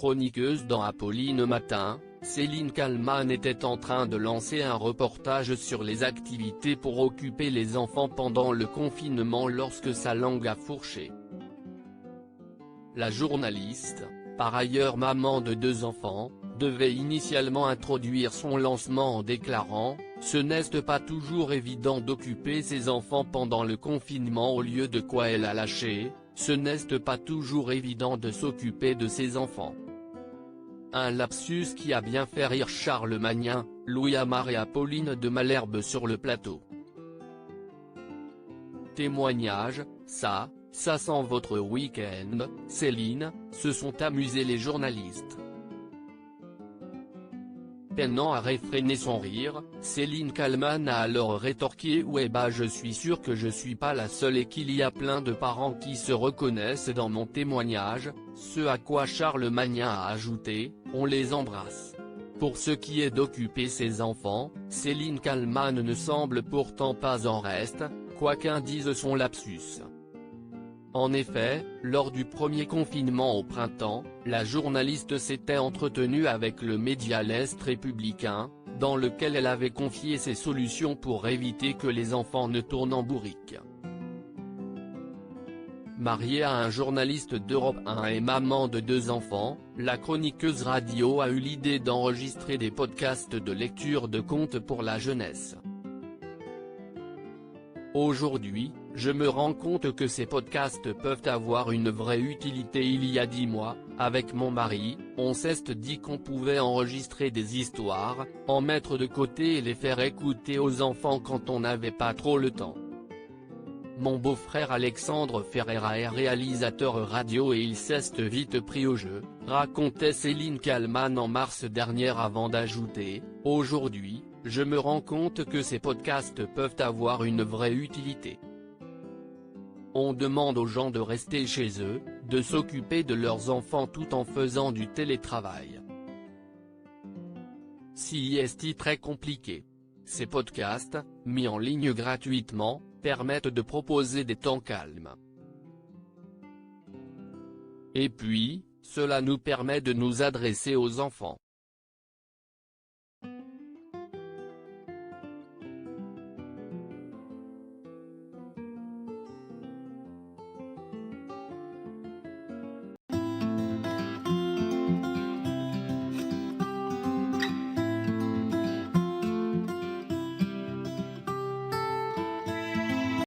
chroniqueuse dans Apolline Matin, Céline Kallmann était en train de lancer un reportage sur les activités pour occuper les enfants pendant le confinement lorsque sa langue a fourché. La journaliste, par ailleurs maman de 2 enfants, devait initialement introduire son lancement en déclarant « Ce n'est pas toujours évident d'occuper ses enfants pendant le confinement » au lieu de quoi elle a lâché « Ce n'est pas toujours évident de s'occuper de ses enfants ». Un lapsus qui a bien fait rire Charles Magnin, Louis Amar et Apolline de Malherbe sur le plateau. Témoignage, ça sent votre week-end, Céline, se sont amusés les journalistes. Peinant à réfréner son rire, Céline Kallmann a alors rétorqué « Ouais je suis sûre que je suis pas la seule et qu'il y a plein de parents qui se reconnaissent dans mon témoignage », ce à quoi Charles Magnin a ajouté « On les embrasse ». Pour ce qui est d'occuper ses enfants, Céline Kallmann ne semble pourtant pas en reste, quoi qu'un dise son lapsus. En effet, lors du premier confinement au printemps, la journaliste s'était entretenue avec le média L'Est républicain, dans lequel elle avait confié ses solutions pour éviter que les enfants ne tournent en bourrique. Mariée à un journaliste d'Europe 1 et maman de 2 enfants, la chroniqueuse radio a eu l'idée d'enregistrer des podcasts de lecture de contes pour la jeunesse. Aujourd'hui, je me rends compte que ces podcasts peuvent avoir une vraie utilité. Il y a 10 mois, avec mon mari, on s'est dit qu'on pouvait enregistrer des histoires, en mettre de côté et les faire écouter aux enfants quand on n'avait pas trop le temps. Mon beau-frère Alexandre Ferreira est réalisateur radio et il s'est vite pris au jeu, racontait Céline Kallmann en mars dernier avant d'ajouter « Aujourd'hui, je me rends compte que ces podcasts peuvent avoir une vraie utilité. On demande aux gens de rester chez eux, de s'occuper de leurs enfants tout en faisant du télétravail. Si est très compliqué. Ces podcasts, mis en ligne gratuitement, permettent de proposer des temps calmes. Et puis, cela nous permet de nous adresser aux enfants.